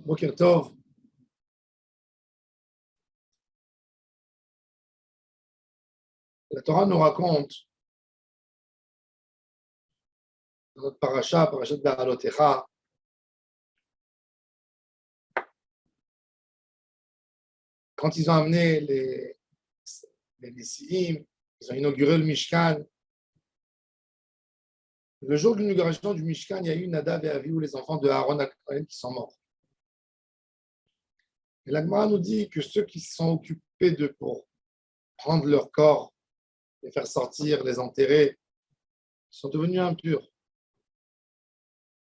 Boker Tov. La Torah nous raconte dans notre parasha de Beha'alotecha, quand ils ont amené les Nessiim, ils ont inauguré le Mishkan. Le jour de l'inauguration du Mishkan, il y a eu Nadav et Avihu, les enfants de Aaron Cohen, qui sont morts. Et la Gemara nous dit que ceux qui se sont occupés d'eux pour prendre leur corps, les faire sortir, les enterrer, sont devenus impurs.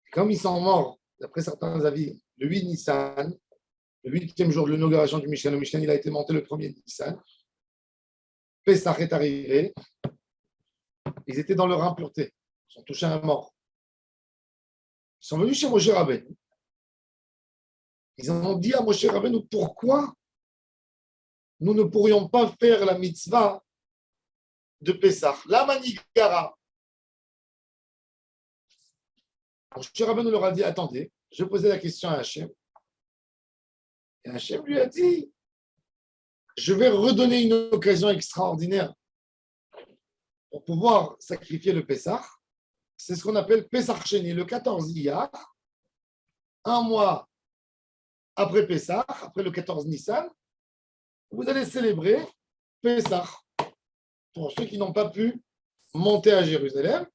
Et comme ils sont morts, d'après certains avis, le 8 Nissan, le 8e jour de l'inauguration du Mishkan, le Mishkan il a été monté le 1er Nissan, Pessah est arrivé, ils étaient dans leur impureté, ils sont touchés à un mort. Ils sont venus chez Moshe Rabbeinu. Ils ont dit à Moshe Rabbeinu, pourquoi nous ne pourrions pas faire la mitzvah de Pessah, la manigara. Moshe Rabbeinu leur a dit, attendez, je posais la question à Hachem. Et Hachem lui a dit, je vais redonner une occasion extraordinaire pour pouvoir sacrifier le Pessah. C'est ce qu'on appelle Pessah Sheni, le 14 Iyar, un mois après Pessah, après le 14 Nissan, vous allez célébrer Pessah. Pour ceux qui n'ont pas pu monter à Jérusalem,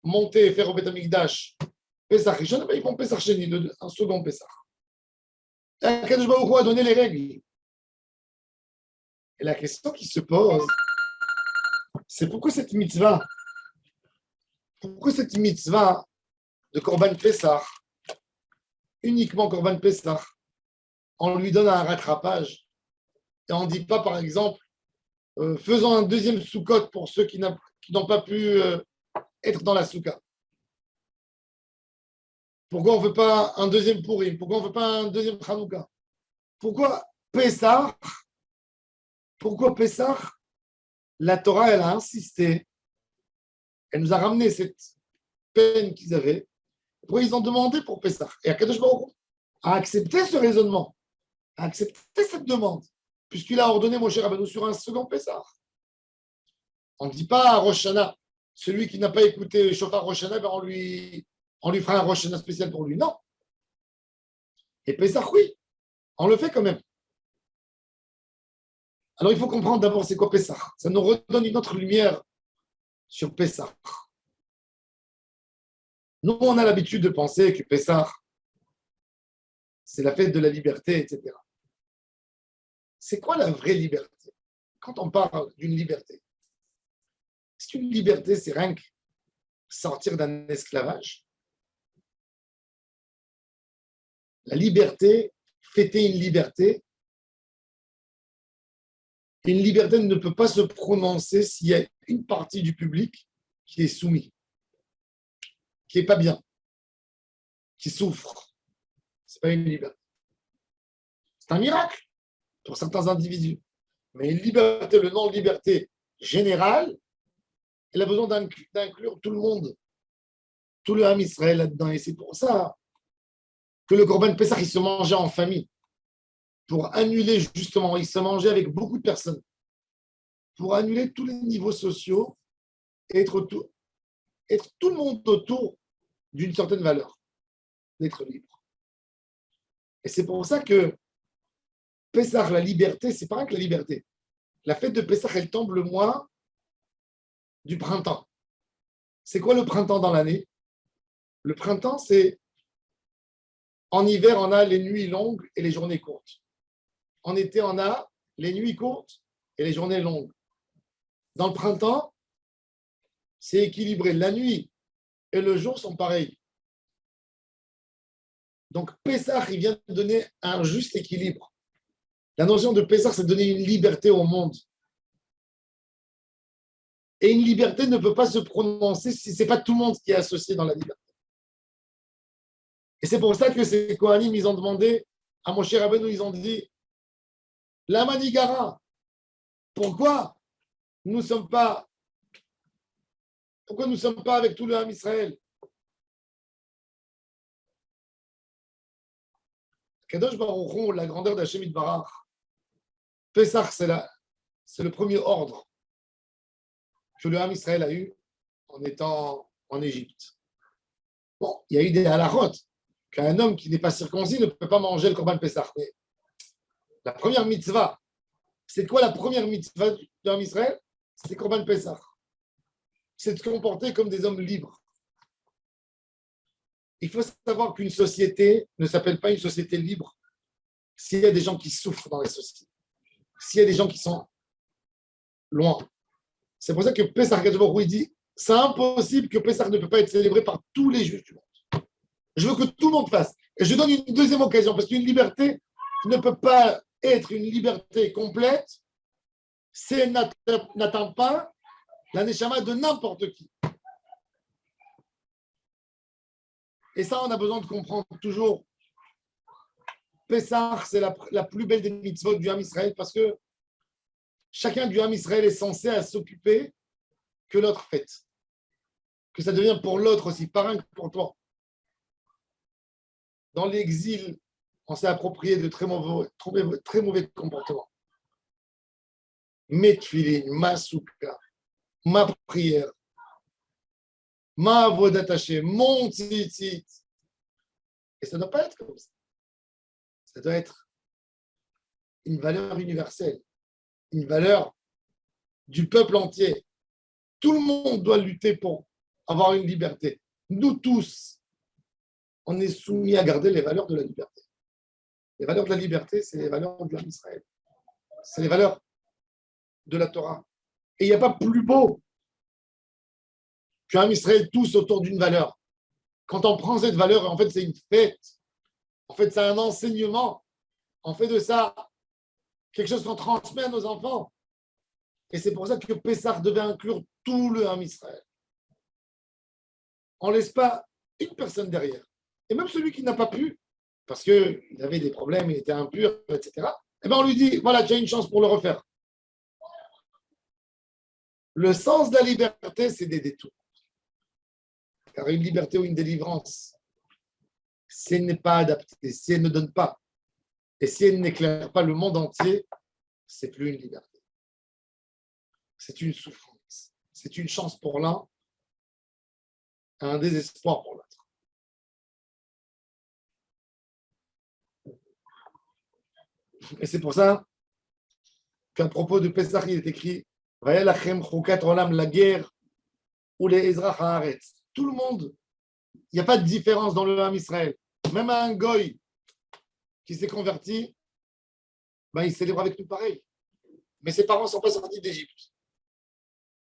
monter et faire au Beth Amikdash Pessah Rishon, ils font Pessah Sheni, un second Pessah. Et Akadosh Baruch Hu a donné les règles. Et la question qui se pose, c'est pourquoi cette mitzvah de Korban Pessah, uniquement Korban Pessah, on lui donne un rattrapage et on ne dit pas, par exemple, faisons un deuxième soukot pour ceux qui n'ont pas pu être dans la souka. Pourquoi on ne fait pas un deuxième Purim? Pourquoi on ne fait pas un deuxième Hanouka? Pourquoi Pessah? La Torah, elle a insisté. Elle nous a ramené cette peine qu'ils avaient. Pourquoi ils ont demandé pour Pessah? Et Akadosh Baruch Hu a accepté ce raisonnement, a accepté cette demande, puisqu'il a ordonné Moshe Rabbeinu sur un second Pessah. On ne dit pas à Rosh Hashanah, celui qui n'a pas écouté le Shofar Rosh Hashanah, ben on lui fera un Rosh Hashanah spécial pour lui. Non. Et Pessah, oui, on le fait quand même. Alors il faut comprendre d'abord c'est quoi Pessah. Ça nous redonne une autre lumière sur Pessah. Nous, on a l'habitude de penser que Pessah, c'est la fête de la liberté, etc. C'est quoi la vraie liberté? Quand on parle d'une liberté, est-ce qu'une liberté, c'est rien que sortir d'un esclavage? La liberté, fêter une liberté ne peut pas se prononcer s'il y a une partie du public qui est soumis, qui n'est pas bien, qui souffre. Ce n'est pas une liberté. C'est un miracle pour certains individus. Mais une liberté, le nom de liberté générale, elle a besoin d'inclure tout le monde, tout le Ham Israël là-dedans. Et c'est pour ça que le Korban Pessah, il se mangeait en famille. Pour annuler justement, il se mangeait avec beaucoup de personnes. Pour annuler tous les niveaux sociaux et être tout le monde autour d'une certaine valeur, d'être libre. Et c'est pour ça que Pessah, la liberté, c'est pas rien que la liberté. La fête de Pessah, elle tombe le mois du printemps. C'est quoi le printemps dans l'année? Le printemps, c'est en hiver, on a les nuits longues et les journées courtes. En été, on a les nuits courtes et les journées longues. Dans le printemps, c'est équilibré. La nuit et le jour sont pareils. Donc, Pessah, il vient de donner un juste équilibre. La notion de Pessah, c'est de donner une liberté au monde. Et une liberté ne peut pas se prononcer si ce n'est pas tout le monde qui est associé dans la liberté. Et c'est pour ça que ces Kohanim, ils ont demandé à Moshe Rabbeinu, ils ont dit la manigara, pourquoi nous ne sommes pas avec tout le Ham Israël? Kadosh Baruch Hu, la grandeur d'Hachem Itbarach, Pessah, c'est le premier ordre que le Ham Israël a eu en étant en Égypte. Bon, il y a eu des halachot qu'un homme qui n'est pas circoncis ne peut pas manger le Korban Pessah. Mais la première mitzvah, c'est quoi la première mitzvah du Ham Israël? C'est Korban Pessah. C'est de se comporter comme des hommes libres. Il faut savoir qu'une société ne s'appelle pas une société libre s'il y a des gens qui souffrent dans les sociétés, s'il y a des gens qui sont loin. C'est pour ça que Pessah Baruch Hu dit c'est impossible que Pessah ne peut pas être célébré par tous les juifs du monde. Je veux que tout le monde fasse. Et je donne une deuxième occasion, parce qu'une liberté ne peut pas être une liberté complète si elle n'atteint pas la neshama de n'importe qui. Et ça, on a besoin de comprendre toujours. Pessah, c'est la plus belle des mitzvot du Ham Israël, parce que chacun du Ham Israël est censé à s'occuper que l'autre fête. Que ça devient pour l'autre aussi, pas rien que pour toi. Dans l'exil, on s'est approprié de très mauvais comportements. Mes tefilin, ma soukha, ma prière, ma avodat Hashem, mon tzitzit. Et ça ne doit pas être comme ça. Ça doit être une valeur universelle, une valeur du peuple entier. Tout le monde doit lutter pour avoir une liberté. Nous tous, on est soumis à garder les valeurs de la liberté. Les valeurs de la liberté, c'est les valeurs du Ham Israël. C'est les valeurs de la Torah. Et il n'y a pas plus beau qu'un Israël tous autour d'une valeur. Quand on prend cette valeur, en fait, c'est une fête. En fait, c'est un enseignement. On fait de ça quelque chose qu'on transmet à nos enfants. Et c'est pour ça que Pessah devait inclure tout le Ham Israël. On ne laisse pas une personne derrière. Et même celui qui n'a pas pu, parce qu'il avait des problèmes, il était impur, etc., eh bien on lui dit, voilà, tu as une chance pour le refaire. Le sens de la liberté, c'est des détours. Car une liberté ou une délivrance, si elle n'est pas adaptée, si elle ne donne pas, et si elle n'éclaire pas le monde entier, c'est plus une liberté. C'est une souffrance. C'est une chance pour l'un, un désespoir pour l'autre. Et c'est pour ça qu'à propos de Pessah, il est écrit Vayalachem chukat olam, la guerre ou les Ezrach haaretz. Tout le monde, il n'y a pas de différence dans le Ham Israël. Même un goy qui s'est converti, ben, il célèbre avec nous pareil. Mais ses parents ne sont pas sortis d'Égypte.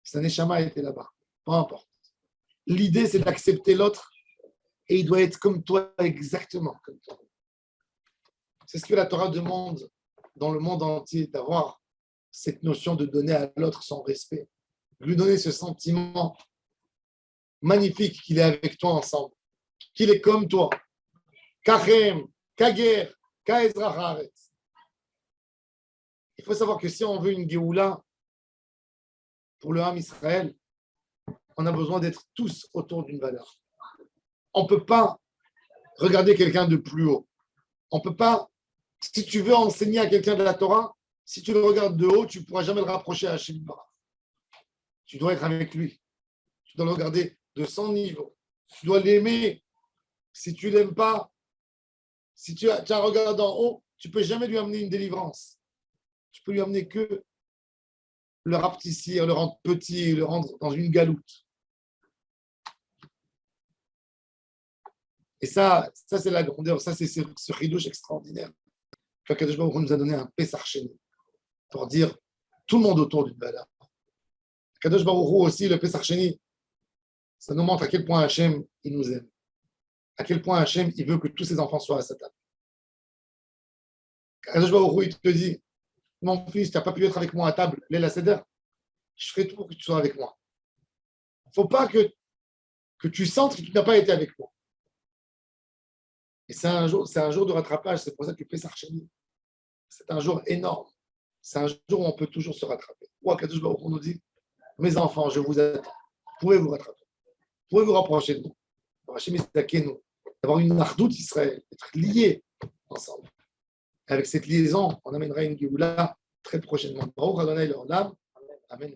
Sa neshama était là-bas. Peu importe. L'idée, c'est d'accepter l'autre et il doit être comme toi, exactement comme toi. C'est ce que la Torah demande dans le monde entier, d'avoir cette notion de donner à l'autre son respect, de lui donner ce sentiment magnifique qu'il est avec toi ensemble, qu'il est comme toi. Kachem, Kager, Kaezra Haaretz. Il faut savoir que si on veut une Géoula pour le Ham Israël, on a besoin d'être tous autour d'une valeur. On ne peut pas regarder quelqu'un de plus haut. On ne peut pas, si tu veux enseigner à quelqu'un de la Torah, si tu le regardes de haut, tu ne pourras jamais le rapprocher à Hachem Barach. Tu dois être avec lui. Tu dois le regarder de son niveau. Tu dois l'aimer. Si tu ne l'aimes pas, si tu as un regard d'en haut, tu ne peux jamais lui amener une délivrance. Tu peux lui amener que le rapetissir, le rendre petit, le rendre dans une galoute. Et ça c'est la grandeur, ça c'est ce chidouche extraordinaire. Qu'Akadosh Baruch Hu nous a donné un Pessah Sheni pour dire tout le monde autour d'une valeur. Akadosh Baruch Hu aussi, le Pessah Sheni, ça nous montre à quel point Hachem, il nous aime. À quel point Hachem, il veut que tous ses enfants soient à sa table. Akadosh Baruch Hu, il te dit, mon fils, tu n'as pas pu être avec moi à table, Léla Seder, je ferai tout pour que tu sois avec moi. Il ne faut pas que tu sentes que tu n'as pas été avec moi. Et c'est un jour de rattrapage, c'est pour ça que Pessah Sheni, c'est un jour énorme. C'est un jour où on peut toujours se rattraper. Ou Akadosh Baruch Hu nous dit, mes enfants, je vous attends. Vous pouvez vous rattraper. Vous pouvez vous rapprocher de nous. Hachem Yitzhakenu, d'avoir une ardoute Israël, d'être lié ensemble. Avec cette liaison, on amènera une Géoula très prochainement. Baruch Adonai Leolam. Amen.